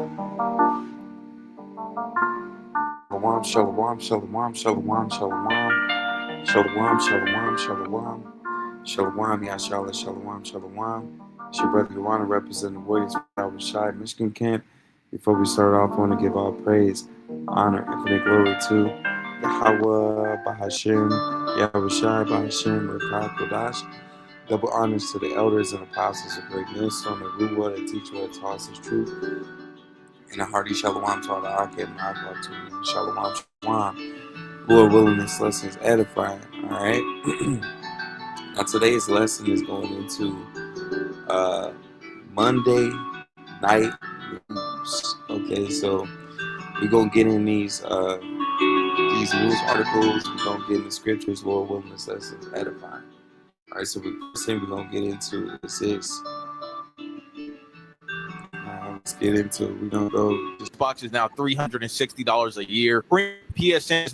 Shalom, shalom, shalom, shalom, shalom, shalom, shalom, shalom, shalom, yashala, shalom, shalom. It's your brother Yawana representing the Warriors for W4YMI Michigan camp. Before we start off, I want to give all praise, honor, infinite glory to Yahweh, Bahashim, Yahushai, Bahashim, Rakah, Kodash. Double honors to the elders and apostles of Great Millstone and Ruwa that teach what taught us truth. And a hearty shalom to all the Akim and Akbar to me. Shalom, shalom. Lord willing, this lesson is edifying. Alright? Now, today's lesson is going into Monday night news. Okay, so we're going to get in these news articles. We're going to get in the scriptures. Lord willing, this lesson is edifying. Alright, so the first thing we're going to get into is this. Let's get into it. We're going to go. This box is now $360 a year. PSN is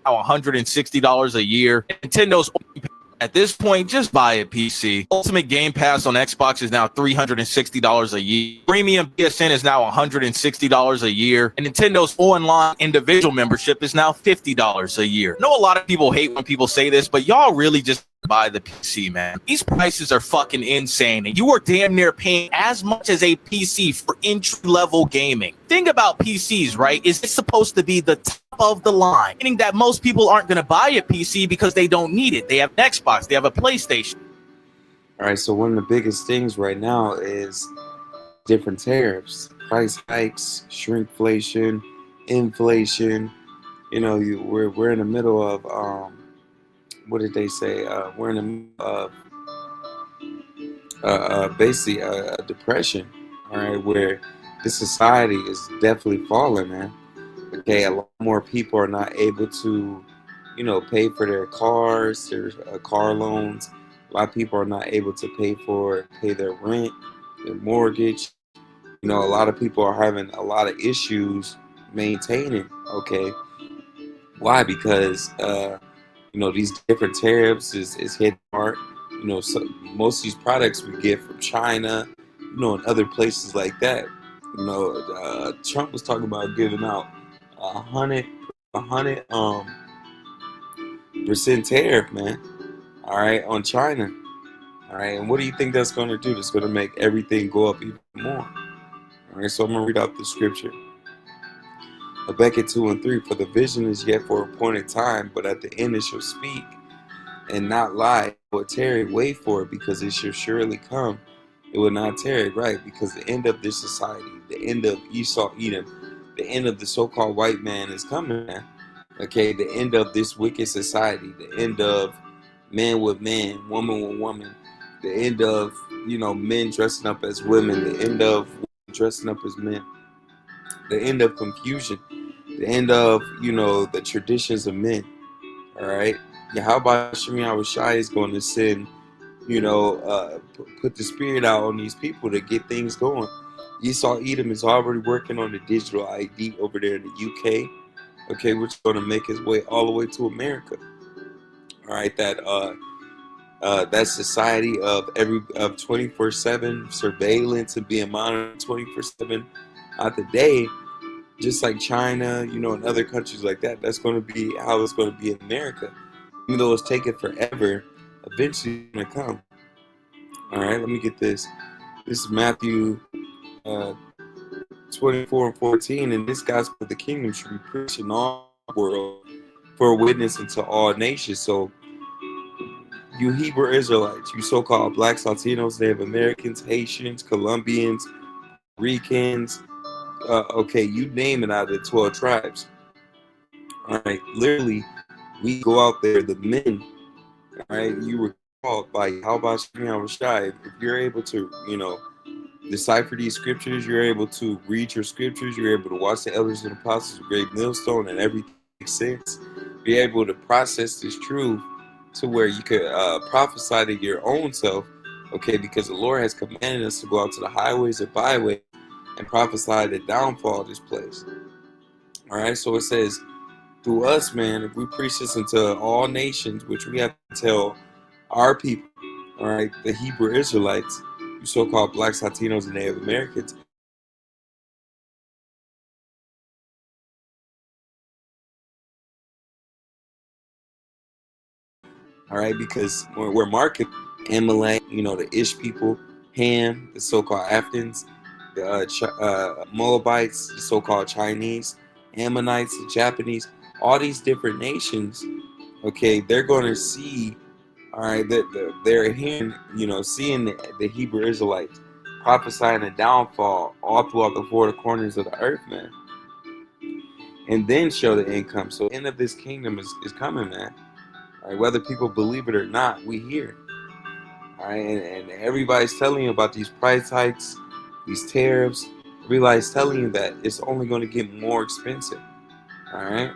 now $160 a year. Nintendo's at this point, just buy a PC. Ultimate Game Pass on Xbox is now $360 a year. Premium PSN is now $160 a year. And Nintendo's online individual membership is now $50 a year. I know a lot of people hate when people say this, but y'all really just buy the PC, man. These prices are fucking insane, and you are damn near paying as much as a PC for entry-level gaming. Think about PCs, right? Is it supposed to be the top of the line? Meaning that most people aren't going to buy a PC because they don't need it. They have an Xbox, they have a PlayStation. All right, so one of the biggest things right now is different tariffs, price hikes, shrinkflation, inflation. You know, we're in the middle of what did they say? We're in the middle of basically a depression. All right, where the society is definitely falling, man. Okay, a lot more people are not able to, you know, pay for their cars, their car loans. A lot of people are not able to pay their rent, their mortgage. You know, a lot of people are having a lot of issues maintaining. Okay, why? Because you know, these different tariffs is hitting hard. You know, so most of these products we get from China, you know, and other places like that. You know, Trump was talking about giving out 100% tariff, man. All right, on China. All right, and what do you think that's going to do? It's going to make everything go up even more. All right, so I'm going to read out the scripture. Habakkuk 2:3, for the vision is yet for appointed time, but at the end it shall speak and not lie. It will tarry, wait for it, because it shall surely come. It will not tarry, right? Because the end of this society, the end of Esau, Edom, the end of the so-called white man is coming, man. Okay, the end of this wicked society, the end of man with man, woman with woman, the end of, you know, men dressing up as women, the end of women dressing up as men, the end of confusion, the end of, you know, the traditions of men. All right, yeah. How about Yahushai is going to send, you know, put the spirit out on these people to get things going. Esau Edom is already working on the digital ID over there in the UK. Okay, which is going to make its way all the way to America. All right, that society of 24/7 surveillance and being monitored 24/7 out the day. Just like China, you know, and other countries like that, that's going to be how it's going to be in America. Even though it's taking forever, eventually it's going to come. All right, let me get this. This is Matthew 24:14, and this gospel of the kingdom should be preached in all the world for a witness unto all nations. So, you Hebrew Israelites, you so-called blacks, Latinos, Native Americans, Haitians, Colombians, Ricans, okay, you name it, out of the 12 tribes. All right, literally, we go out there, the men. All right, you were called by Yahushai. If you're able to, you know, decipher these scriptures, you're able to read your scriptures, you're able to watch the elders and apostles of Great Millstone, and everything makes sense. You're able to process this truth to where you could prophesy to your own self. Okay, because the Lord has commanded us to go out to the highways and byways and prophesy the downfall of this place. All right, so it says, through us, man, if we preach this into all nations, which we have to tell our people, all right, the Hebrew Israelites, you so-called blacks, Latinos, and Native Americans, All right, because we're market Amalek, the Ish people, Ham, the so-called Athens, the Moabites, the so-called Chinese, Ammonites, the Japanese, all these different nations. Okay, they're going to see, all right, that they're hearing, seeing the Hebrew Israelites prophesying a downfall all throughout the four corners of the earth, man, and then show the income. So the end of this kingdom is coming, man. All right, whether people believe it or not, we hear. All right, and everybody's telling you about these price hikes, these tariffs. Everybody's telling you that it's only going to get more expensive. All right.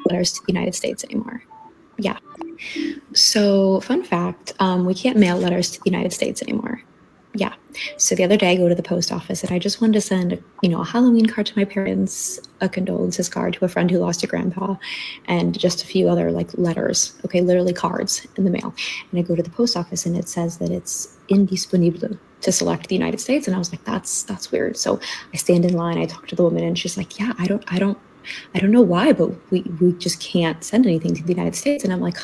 Letters to the United States anymore. Yeah. So, fun fact, we can't mail letters to the United States anymore. Yeah. So the other day I go to the post office and I just wanted to send, a Halloween card to my parents, a condolences card to a friend who lost a grandpa, and just a few other letters. Okay, literally cards in the mail. And I go to the post office and it says that it's indisponible to select the United States. And I was like, that's weird. So I stand in line, I talk to the woman and she's like, yeah, I don't know why, but we just can't send anything to the United States. And I'm like,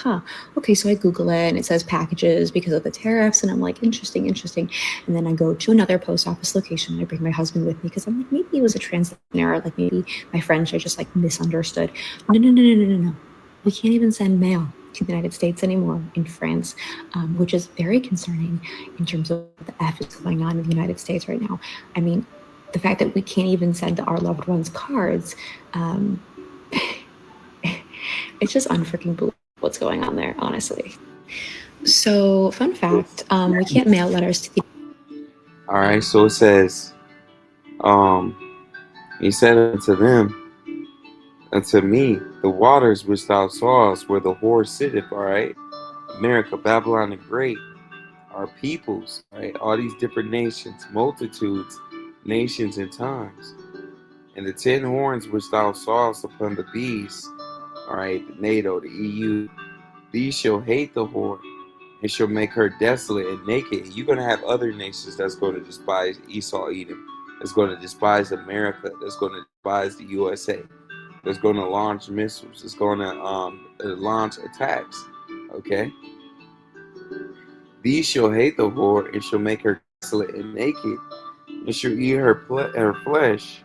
okay. So I Google it and it says packages because of the tariffs. And I'm like, interesting. And then I go to another post office location and I bring my husband with me because I'm like, maybe it was a translation error. Like maybe my friend should just misunderstood. No. We can't even send mail to the United States anymore in France, which is very concerning in terms of what the F is going on in the United States right now. I mean, the fact that we can't even send our loved ones cards, it's just unfreaking believable what's going on there, honestly. So, fun fact, we can't mail letters to the... All right, so it says, he said unto them, unto me, the waters which thou sawest where the whore sitteth, all right? America, Babylon the Great, our peoples, right? All these different nations, multitudes, nations and tongues. And the 10 horns which thou sawest upon the beast, all right, the NATO, the EU, these shall hate the whore and shall make her desolate and naked. And you're going to have other nations that's going to despise Esau, Edom, that's going to despise America, that's going to despise the USA, that's going to launch missiles, that's going to launch attacks, okay? These shall hate the whore and shall make her desolate and naked, and shall eat her flesh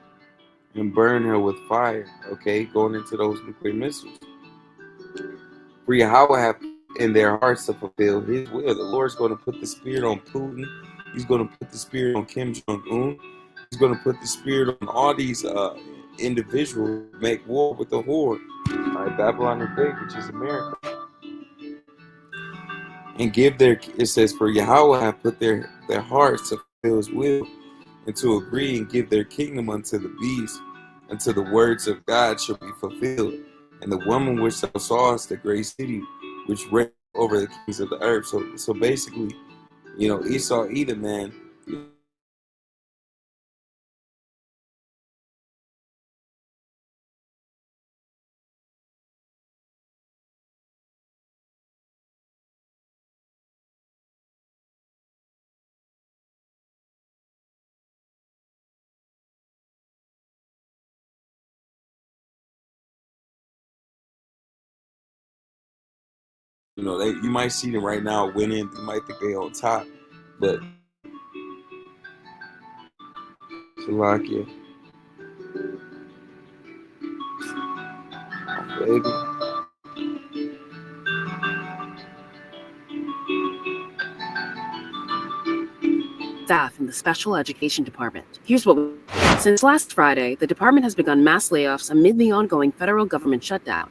and burn her with fire, okay? Going into those nuclear missiles. For Yahweh have in their hearts to fulfill his will. The Lord's going to put the spirit on Putin. He's going to put the spirit on Kim Jong-un. He's going to put the spirit on all these individuals who make war with the horde. All right, Babylon the Great, which is America. And it says, for Yahweh have put their hearts to fulfill his will, and to agree and give their kingdom unto the beast, until the words of God shall be fulfilled. And the woman which thou sawest, the great city, which reigned over the kings of the earth. So basically, Esau, Edom, man. You might see them right now winning. You might think they on top, but Shalakia, baby. Staff in the Special Education Department. Here's what since last Friday, the department has begun mass layoffs amid the ongoing federal government shutdown.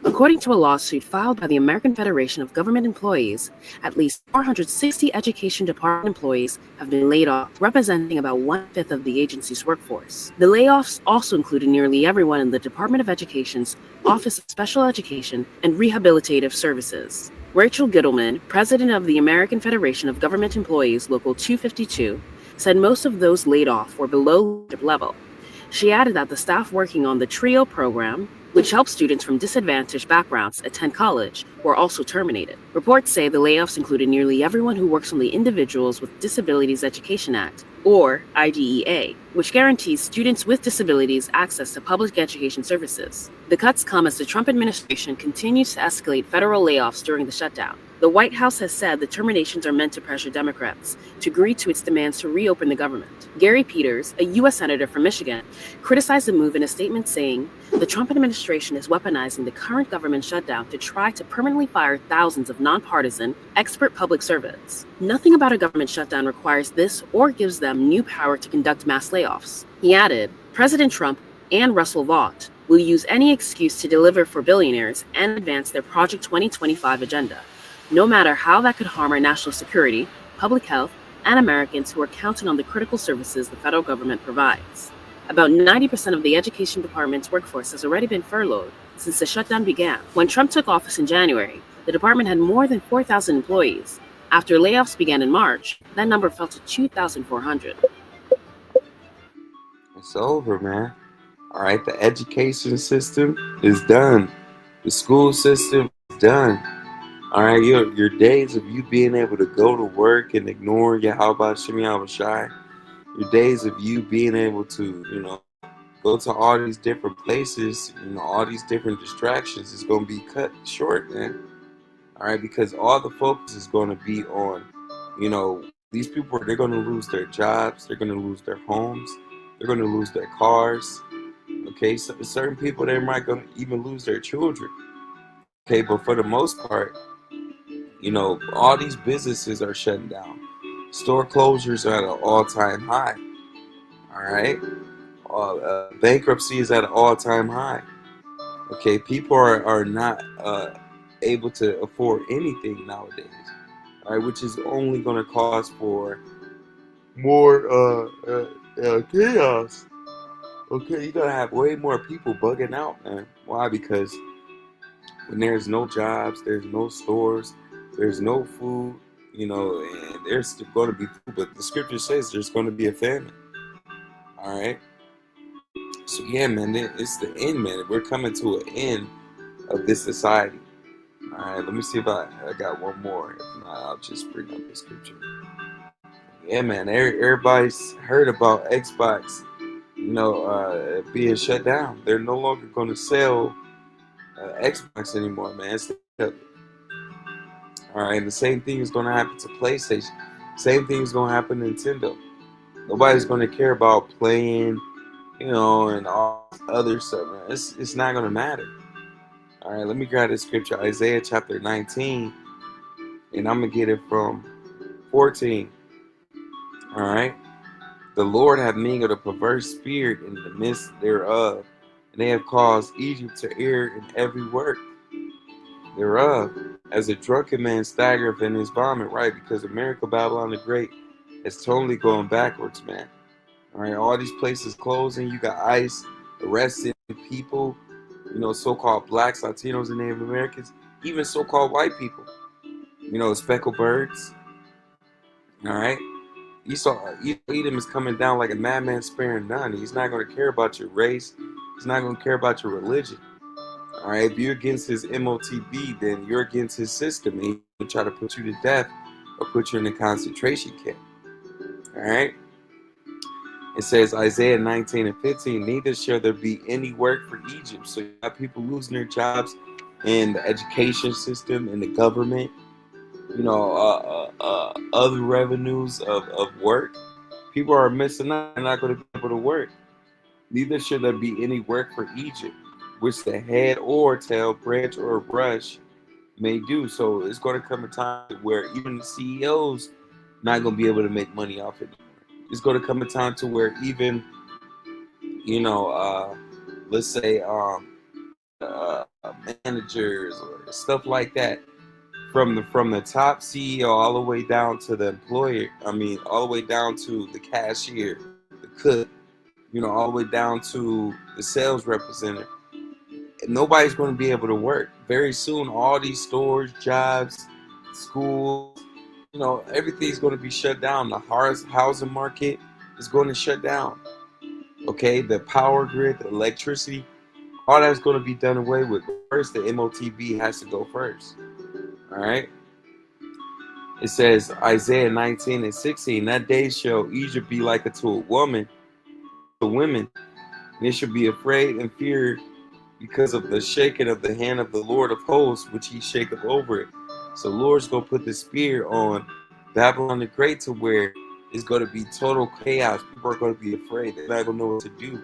According to a lawsuit filed by the American Federation of Government Employees, at least 460 education department employees have been laid off, representing about 1/5 of the agency's workforce. The layoffs also included nearly everyone in the Department of Education's Office of Special Education and Rehabilitative Services. Rachel Gittleman, president of the American Federation of Government Employees Local 252, said most of those laid off were below leadership level. She added that the staff working on the TRIO program, which helps students from disadvantaged backgrounds attend college, were also terminated. Reports say the layoffs included nearly everyone who works on the Individuals with Disabilities Education Act, or IDEA, which guarantees students with disabilities access to public education services. The cuts come as the Trump administration continues to escalate federal layoffs during the shutdown. The White House has said the terminations are meant to pressure Democrats to agree to its demands to reopen the government. Gary Peters, a U.S. Senator from Michigan, criticized the move in a statement saying, "The Trump administration is weaponizing the current government shutdown to try to permanently fire thousands of nonpartisan, expert public servants. Nothing about a government shutdown requires this or gives them new power to conduct mass layoffs." He added, "President Trump and Russell Vought will use any excuse to deliver for billionaires and advance their Project 2025 agenda, no matter how that could harm our national security, public health, and Americans who are counting on the critical services the federal government provides." About 90% of the education department's workforce has already been furloughed since the shutdown began. When Trump took office in January, the department had more than 4,000 employees. After layoffs began in March, that number fell to 2,400. It's over, man. All right, the education system is done. The school system is done. All right, your days of you being able to go to work and ignore your how about Shimmy Shy, your days of you being able to, go to all these different places, all these different distractions is going to be cut short, man. All right, because all the focus is going to be on, these people, they're going to lose their jobs, they're going to lose their homes, they're going to lose their cars. Okay, so certain people, they might going to even lose their children. Okay, but for the most part, all these businesses are shutting down. Store closures are at an all-time high. All right, bankruptcy is at an all-time high. Okay, people are not able to afford anything nowadays. All right, which is only going to cause for more chaos. Okay, you're gonna have way more people bugging out, man. Why? Because when there's no jobs, there's no stores, there's no food, and there's going to be food, but the scripture says there's going to be a famine. All right. So yeah, man, it's the end, man. We're coming to an end of this society. All right. Let me see if I got one more. If not, I'll just bring up the scripture. Yeah, man. Everybody's heard about Xbox, being shut down. They're no longer going to sell Xbox anymore, man. All right, and the same thing is going to happen to PlayStation. Same thing is going to happen to Nintendo. Nobody's going to care about playing, and all other stuff, man. It's not going to matter. All right, let me grab this scripture, Isaiah chapter 19, and I'm going to get it from 14. All right. The Lord hath mingled a perverse spirit in the midst thereof, and they have caused Egypt to err in every work thereof, as a drunken man staggereth in his vomit, right? Because America, Babylon the Great, is totally going backwards, man. All right, all these places closing. You got ICE arresting people, so-called blacks, Latinos, and Native Americans, even so-called white people, speckled birds. All right, Edom is coming down like a madman sparing none. He's not going to care about your race. He's not going to care about your religion. All right, if you're against his MOTB, then you're against his system, and he'll try to put you to death or put you in a concentration camp. All right. It says Isaiah 19 and 15, neither shall there be any work for Egypt. So you got people losing their jobs in the education system, in the government, other revenues of work. People are missing out. They're not going to be able to work. Neither should there be any work for Egypt, which the head or tail, branch or brush may do. So it's going to come a time where even the CEOs not going to be able to make money off it. It's going to come a time to where even, let's say managers or stuff like that, from the top CEO all the way down to the employer. I mean, all the way down to the cashier, the cook, all the way down to the sales representative. Nobody's going to be able to work. Very soon, all these stores, jobs, schools, everything's going to be shut down. The housing market is going to shut down. Okay, the power grid, the electricity, All that's going to be done away with. First, the MOTB has to go first. All right. It says Isaiah 19:16. That day shall Egypt be like unto a woman, to women, and it shall be afraid and feared because of the shaking of the hand of the Lord of hosts, which he shaketh over it. So Lord's gonna put the spear on Babylon the Great to where it's gonna be total chaos. People are gonna be afraid. They're not gonna know what to do.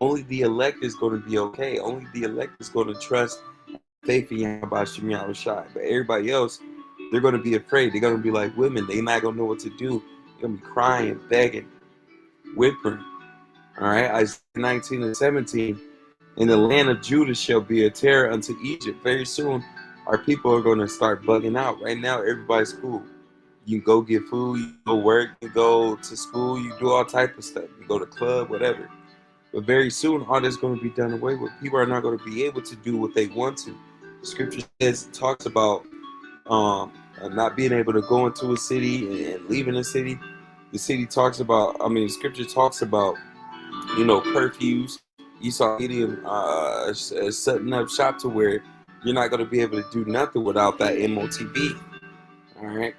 Only the elect is gonna be okay. Only the elect is gonna trust faith in Yahweh Shem Yahushai. But everybody else, they're gonna be afraid. They're gonna be like women. They're not gonna know what to do. They're gonna be crying, begging, whimpering. All right, Isaiah 19:17. In the land of Judah shall be a terror unto Egypt. Very soon, our people are going to start bugging out. Right now, everybody's cool. You can go get food, you go work, you go to school, you do all type of stuff. You go to club, whatever. But very soon, all that's going to be done away with. People are not going to be able to do what they want to. Scripture talks about not being able to go into a city and leaving a city. The city talks about, Scripture talks about, curfews. You saw Gideon setting up shop to where you're not going to be able to do nothing without that MOTB. All right.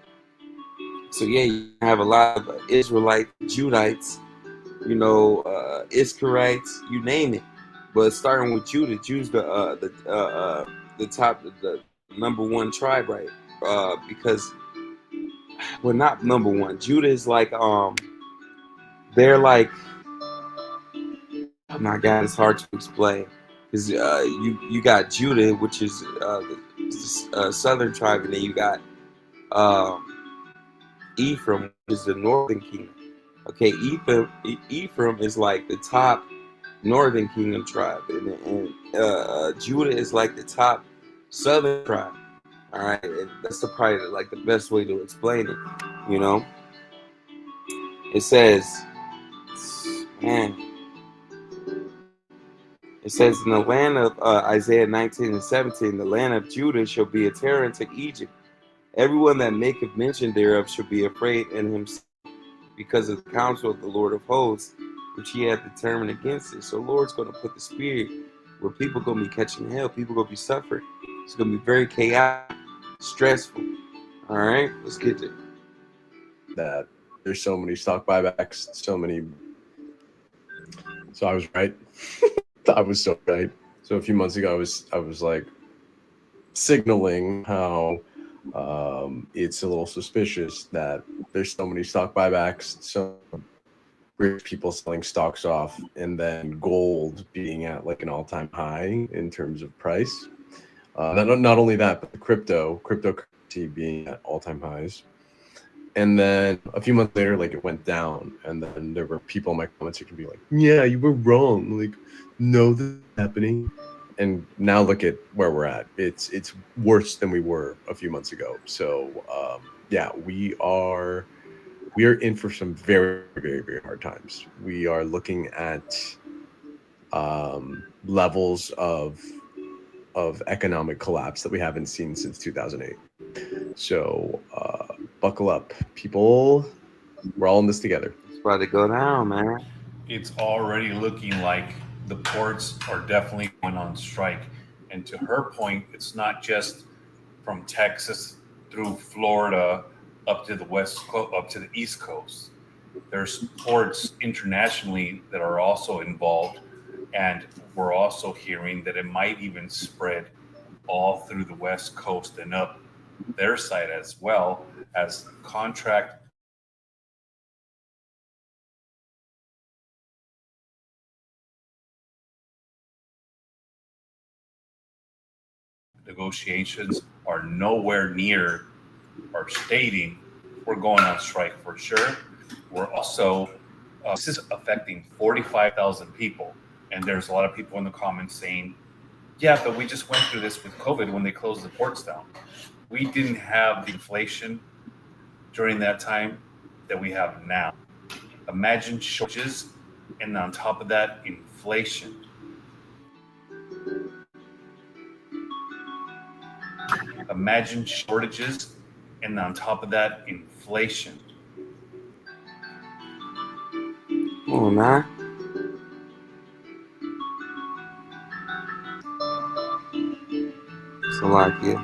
So yeah, you have a lot of Israelite Judites, Iskarites, you name it. But starting with Judah, Judah's the top, the number one tribe, right? Because, well, not number one. Judah is like they're like, oh my God, it's hard to explain. Because you got Judah, which is the southern tribe, and then you got Ephraim, which is the northern kingdom. Okay, Ephraim is like the top northern kingdom tribe, and Judah is like the top southern tribe. All right, and that's probably like the best way to explain it. You know, it says, man. It says in the land of Isaiah 19:17, the land of Judah shall be a terror unto Egypt. Everyone that maketh mention thereof shall be afraid in himself because of the counsel of the Lord of hosts, which he hath determined against it. So the Lord's going to put the spirit where people going to be catching hell. People going to be suffering. It's going to be very chaotic, stressful. All right, let's get to it. That there's so many stock buybacks, so many. So I was right. I was so right. So a few months ago, I was like signaling how it's a little suspicious that there's so many stock buybacks, so rich people selling stocks off, and then gold being at like an all-time high in terms of price. Not only that, but the cryptocurrency being at all-time highs. And then a few months later, like it went down, and then there were people in my comments who can be like, "Yeah, you were wrong. Like, no, this is happening." And now look at where we're at. It's worse than we were a few months ago. So yeah, we are in for some very, very, very hard times. We are looking at levels of economic collapse that we haven't seen since 2008. So buckle up, people. We're all in this together. It's about to go down, man. It's already looking like the ports are definitely going on strike. And to her point, it's not just from Texas through Florida up to the up to the East Coast. There's ports internationally that are also involved, and we're also hearing that it might even spread all through the West Coast and up their side as well as contract negotiations are nowhere near or stating we're going on strike for sure. We're also, this is affecting 45,000 people. And there's a lot of people in the comments saying, yeah, but we just went through this with COVID when they closed the ports down. We didn't have the inflation during that time that we have now. Imagine shortages, and on top of that, inflation. Imagine shortages, and on top of that, inflation. Come on, man. Salakia.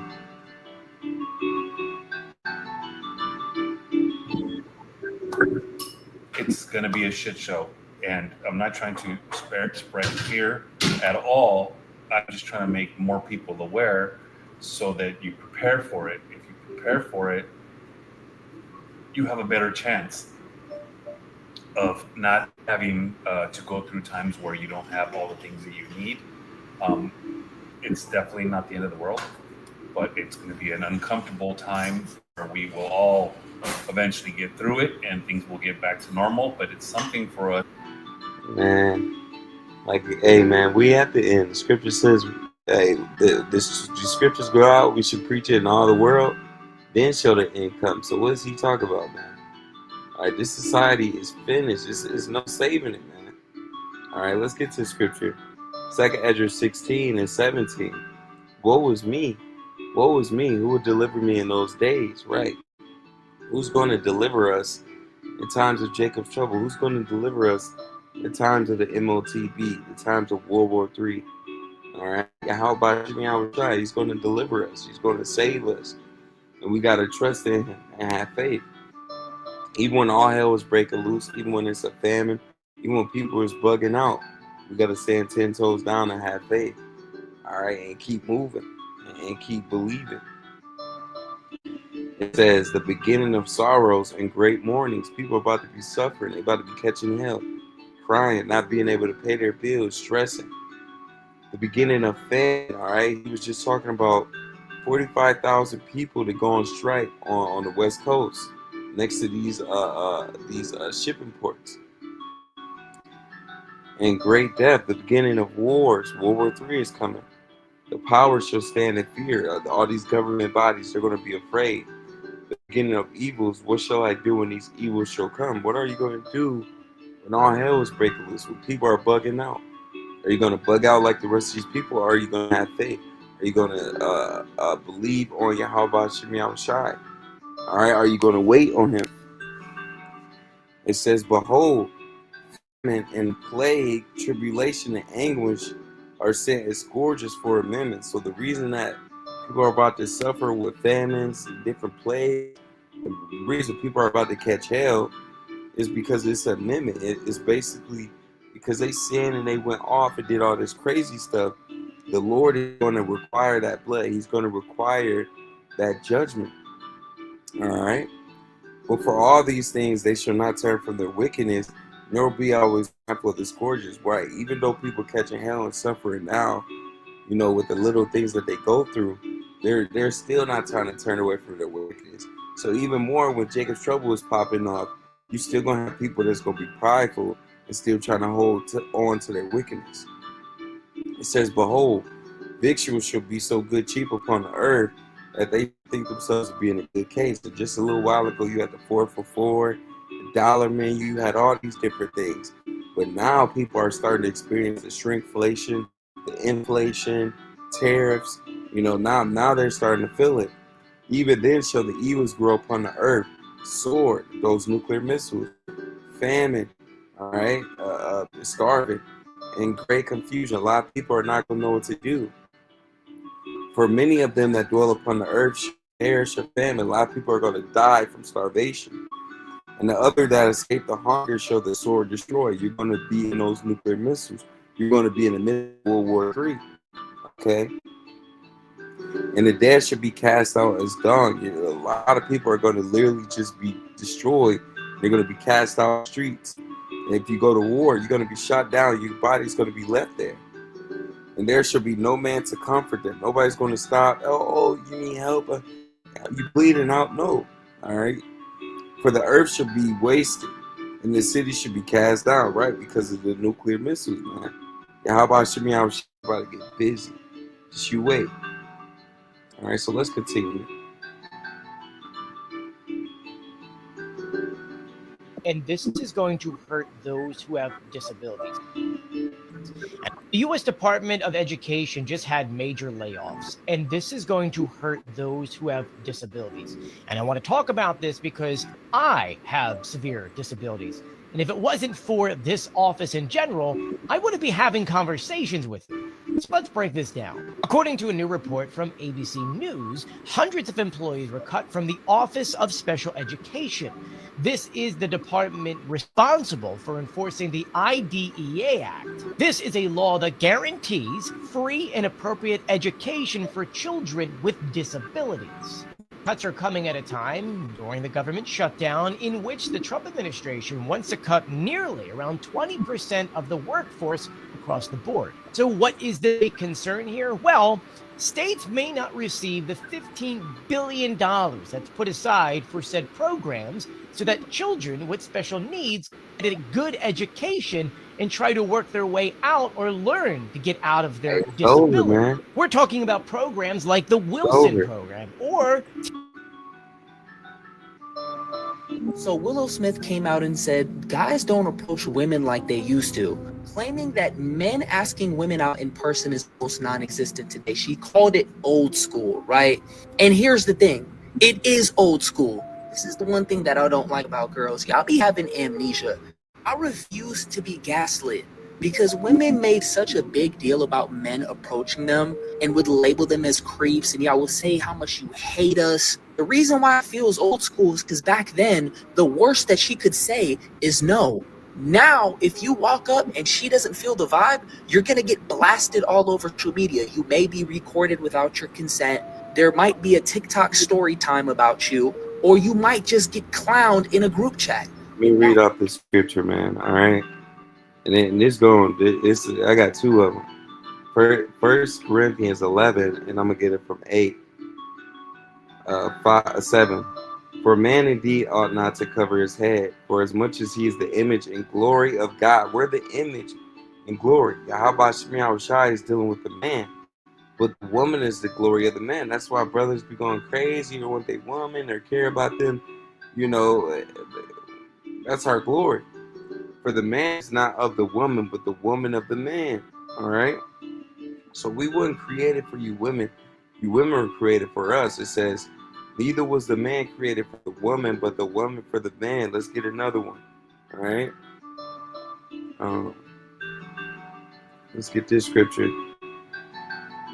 It's going to be a shit show. And I'm not trying to spread fear at all. I'm just trying to make more people aware so that you prepare for it. If you prepare for it, you have a better chance of not having to go through times where you don't have all the things that you need. It's definitely not the end of the world, but it's going to be an uncomfortable time where we will all eventually get through it and things will get back to normal. But it's something for us. Man, like, hey, man, we at the end. The scripture says, hey, the scriptures go out. We should preach it in all the world. Then show the end come. So what does he talk about, man? All right, this society is finished. There's no saving it, man. All right, let's get to scripture. 2nd Ezra 16 and 17. Woe is me. Woe is me. Who will deliver me in those days? Right. Who's going to deliver us in times of Jacob's trouble? Who's going to deliver us in times of the MOTB, the times of World War III? All right. How about Jimmy Howard? He's going to deliver us. He's going to save us. And we got to trust in him and have faith. Even when all hell is breaking loose, even when it's a famine, even when people is bugging out, we got to stand 10 toes down and have faith. All right. And keep moving and keep believing. It says the beginning of sorrows and great mournings. People are about to be suffering. They're about to be catching hell, crying, not being able to pay their bills, stressing. The beginning of famine, all right? He was just talking about 45,000 people to go on strike on the West Coast next to these shipping ports. And great death, the beginning of wars. World War III is coming. The powers shall stand in fear. All these government bodies, they're going to be afraid. The beginning of evils, what shall I do when these evils shall come? What are you going to do when all hell is breaking loose, when people are bugging out? Are you going to bug out like the rest of these people, or are you going to have faith? Are you going to believe on Yahweh Shemi Shai? All right, are you going to wait on him? It says, behold, famine and plague, tribulation and anguish are sent as scourges for a minute. So the reason that people are about to suffer with famines and different plagues, the reason people are about to catch hell is because it's an amendment. It's basically because they sinned and they went off and did all this crazy stuff. The Lord is going to require that blood. He's going to require that judgment. All right. But for all these things, they shall not turn from their wickedness, nor be always mindful of the scourges. Right. Even though people catching hell and suffering now, you know, with the little things that they go through, they're still not trying to turn away from their wickedness. So even more when Jacob's trouble is popping off, you're still going to have people that's going to be prideful and still trying to hold on to their wickedness. It says, behold, victuals shall be so good cheap upon the earth that they think themselves to be in a good case. So just a little while ago, you had the 4 for $4, the dollar menu, you had all these different things. But now people are starting to experience the shrinkflation, the inflation, tariffs. You know, now they're starting to feel it. Even then shall the evils grow upon the earth. Sword, those nuclear missiles, famine, all right, starving, and great confusion. A lot of people are not going to know what to do. For many of them that dwell upon the earth shall perish of famine. A lot of people are going to die from starvation. And the other that escape the hunger shall the sword destroy. You're going to be in those nuclear missiles. You're going to be in the middle of World War III. Okay? And the dead should be cast out as dung. You know, a lot of people are going to literally just be destroyed. They're going to be cast out on the streets. And if you go to war, you're going to be shot down. Your body's going to be left there. And there should be no man to comfort them. Nobody's going to stop. Oh, you need help? You bleeding out? No. All right? For the earth should be wasted. And the city should be cast down, right? Because of the nuclear missiles, man. Yeah, how about Shemi? I'm about to get busy. Just you wait. All right, so let's continue. And this is going to hurt those who have disabilities. And the U.S. Department of Education just had major layoffs, and this is going to hurt those who have disabilities. And I want to talk about this because I have severe disabilities. And if it wasn't for this office in general, I wouldn't be having conversations with you. So let's break this down. According to a new report from ABC News, hundreds of employees were cut from the Office of Special Education. This is the department responsible for enforcing the IDEA Act. This is a law that guarantees free and appropriate education for children with disabilities. Cuts are coming at a time during the government shutdown in which the Trump administration wants to cut nearly around 20% of the workforce across the board. So what is the big concern here? Well, states may not receive the $15 billion that's put aside for said programs so that children with special needs get a good education and try to work their way out or learn to get out of their It's over, disability. man. We're talking about programs like the It's Wilson over. program or So Willow Smith came out and said guys don't approach women like they used to, claiming that men asking women out in person is almost non-existent today. She called it old school, right? And here's the thing, it is old school. This is the one thing that I don't like about girls. Y'all be having amnesia. I refuse to be gaslit because women made such a big deal about men approaching them and would label them as creeps, and y'all will say how much you hate us. The reason why I feel is old school is because back then, the worst that she could say is no. Now, if you walk up and she doesn't feel the vibe, you're going to get blasted all over social media. You may be recorded without your consent. There might be a TikTok story time about you, or you might just get clowned in a group chat. Let me read off the scripture, man. All right. And then this going, I got two of them. First Corinthians 11, and I'm going to get it from 8. 7. For man indeed ought not to cover his head, for as much as he is the image and glory of God. We're the image and glory. How about Shemiah Shai is dealing with the man, but the woman is the glory of the man. That's why brothers be going crazy or want they woman or care about them. You know, that's our glory. For the man is not of the woman, but the woman of the man. All right. So we weren't created for you women. You women were created for us. It says, neither was the man created for the woman, but the woman for the man. Let's get another one. All right. Let's get this scripture.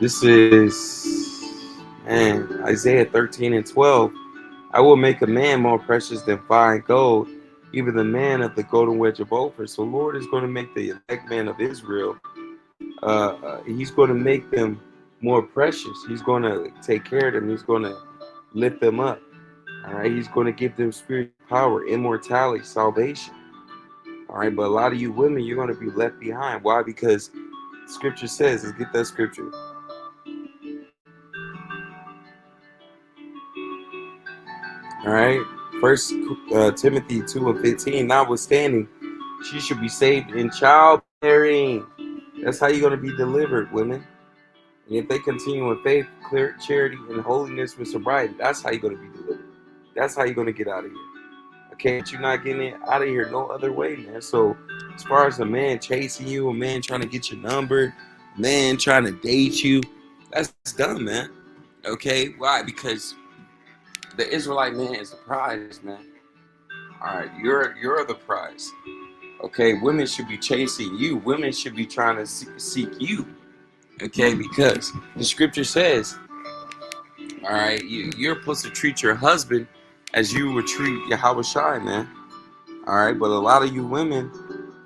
This is, Isaiah 13:12. I will make a man more precious than fine gold, even the man of the golden wedge of Ophir. So Lord is going to make the elect man of Israel. He's going to make them more precious. He's going to take care of them. He's going to lift them up. All right. He's going to give them spiritual power, immortality, salvation. All right. But a lot of you women, you're going to be left behind. Why? Because scripture says, let's get that scripture. All right. First Timothy 2:15. Notwithstanding, she should be saved in childbearing. That's how you're going to be delivered, women. And if they continue in faith, clear charity, and holiness with sobriety, that's how you're going to be delivered. That's how you're going to get out of here. Okay, but you're not getting out of here no other way, man. So as far as a man chasing you, a man trying to get your number, a man trying to date you, that's dumb, man. Okay, why? Because the Israelite man is the prize, man. All right, you're the prize. Okay, women should be chasing you. Women should be trying to seek you. Okay, because the scripture says, all right, you're supposed to treat your husband as you would treat Yahweh Shai, man. All right, but a lot of you women,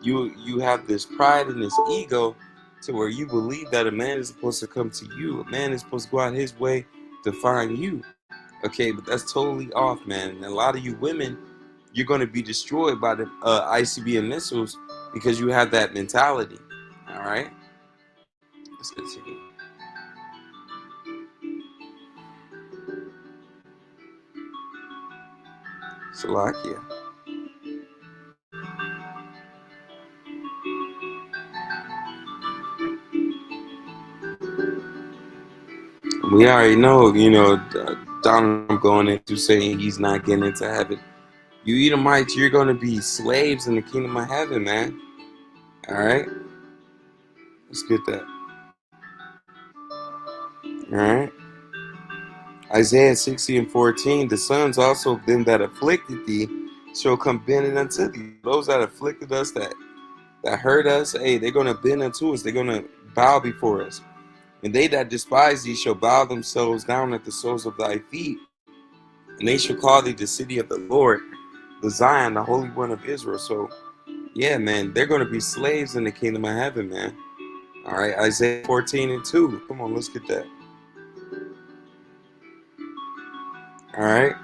you have this pride and this ego to where you believe that a man is supposed to come to you. A man is supposed to go out his way to find you. Okay, but that's totally off, man. And a lot of you women, you're going to be destroyed by the ICBM missiles because you have that mentality. All right, let's continue. Salakia. We already know, Donald going into saying he's not getting into heaven. You Edomites, you're going to be slaves in the kingdom of heaven, man. All right? Let's get that. All right? Isaiah 60:14, the sons also of them that afflicted thee shall come bending unto thee. Those that afflicted us, that that hurt us, hey, they're going to bend unto us. They're going to bow before us. And they that despise thee shall bow themselves down at the soles of thy feet. And they shall call thee the city of the Lord, the Zion, the Holy One of Israel. So, yeah, man, they're going to be slaves in the kingdom of heaven, man. All right, Isaiah 14:2. Come on, let's get that. All right,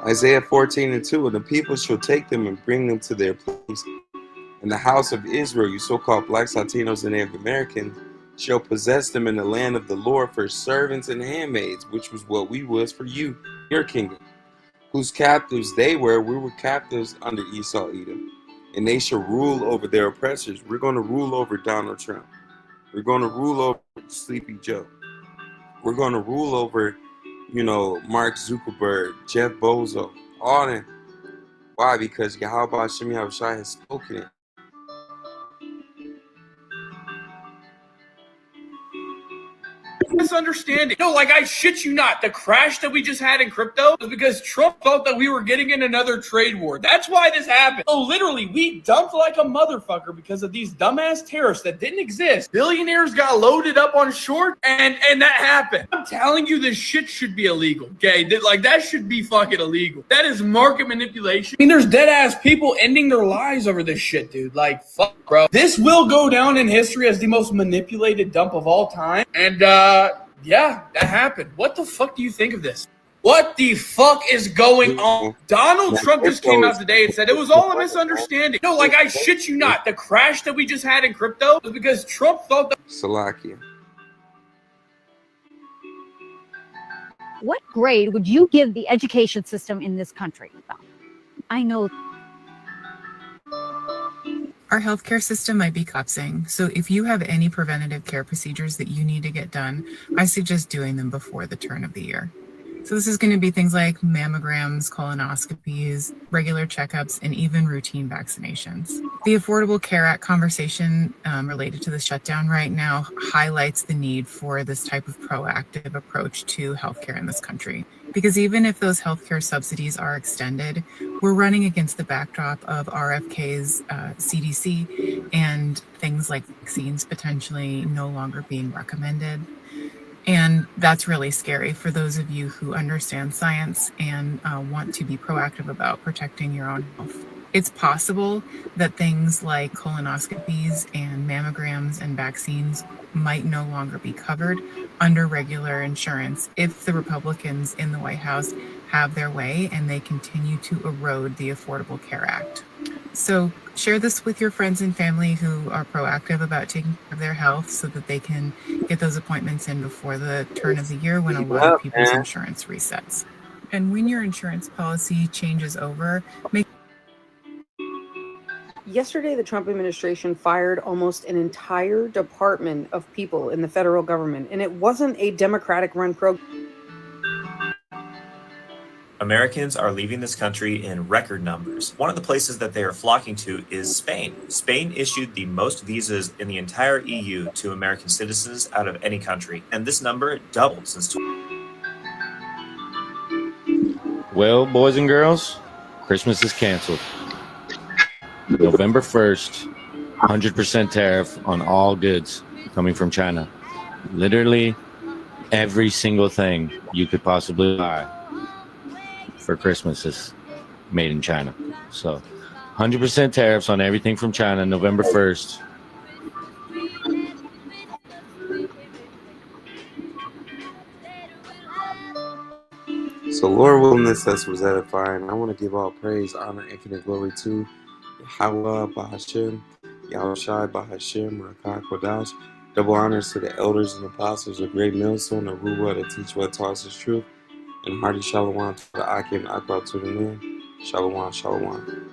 Isaiah 14:2. And the people shall take them and bring them to their place. And the house of Israel, you so-called blacks, Latinos, and Native Americans, shall possess them in the land of the Lord for servants and handmaids, which was what we was for you, your kingdom, whose captives they were. We were captives under Esau, Edom, and they shall rule over their oppressors. We're going to rule over Donald Trump. We're going to rule over Sleepy Joe. We're going to rule over, Mark Zuckerberg, Jeff Bezos, all them. Why? Because Yahweh Shem Yahushua has spoken it. Misunderstanding. No, like I shit you not. The crash that we just had in crypto was because Trump thought that we were getting in another trade war. That's why this happened. Oh, literally, we dumped like a motherfucker because of these dumbass tariffs that didn't exist. Billionaires got loaded up on short, and that happened. I'm telling you, this shit should be illegal. Okay, that should be fucking illegal. That is market manipulation. I mean, there's dead ass people ending their lives over this shit, dude. Like, fuck, bro. This will go down in history as the most manipulated dump of all time, and yeah, that happened. What the fuck do you think of this? What the fuck is going on? Donald Trump just came out today and said it was all a misunderstanding. No, like I shit you not. The crash that we just had in crypto was because Trump thought that. Salakia. What grade would you give the education system in this country? I know. Our healthcare system might be collapsing, so if you have any preventative care procedures that you need to get done, I suggest doing them before the turn of the year. So this is going to be things like mammograms, colonoscopies, regular checkups, and even routine vaccinations. The Affordable Care Act conversation related to the shutdown right now highlights the need for this type of proactive approach to healthcare in this country. Because even if those healthcare subsidies are extended, we're running against the backdrop of RFK's CDC and things like vaccines potentially no longer being recommended. And that's really scary for those of you who understand science and want to be proactive about protecting your own health. It's possible that things like colonoscopies and mammograms and vaccines might no longer be covered under regular insurance if the Republicans in the White House have their way and they continue to erode the Affordable Care Act. So share this with your friends and family who are proactive about taking care of their health so that they can get those appointments in before the turn of the year when a lot of people's insurance resets. And when your insurance policy changes over, make Yesterday, the Trump administration fired almost an entire department of people in the federal government, and it wasn't a Democratic-run program. Americans are leaving this country in record numbers. One of the places that they are flocking to is Spain. Spain issued the most visas in the entire EU to American citizens out of any country, and this number doubled since. Well, boys and girls, Christmas is canceled. November 1st, 100% tariff on all goods coming from China. Literally every single thing you could possibly buy for Christmas is made in China. So 100% tariffs on everything from China November 1st. So Lord willing, this was edifying. I want to give all praise, honor, infinite glory to Yahweh Bahashem, Yahushai Bahashem, Rakah Kodash. Double honors to the elders and apostles of Great Millstone, the Ruwa, to teach what taught us truth. And hearty shalom to the Akim Akbar to the men. Shalom, shalom.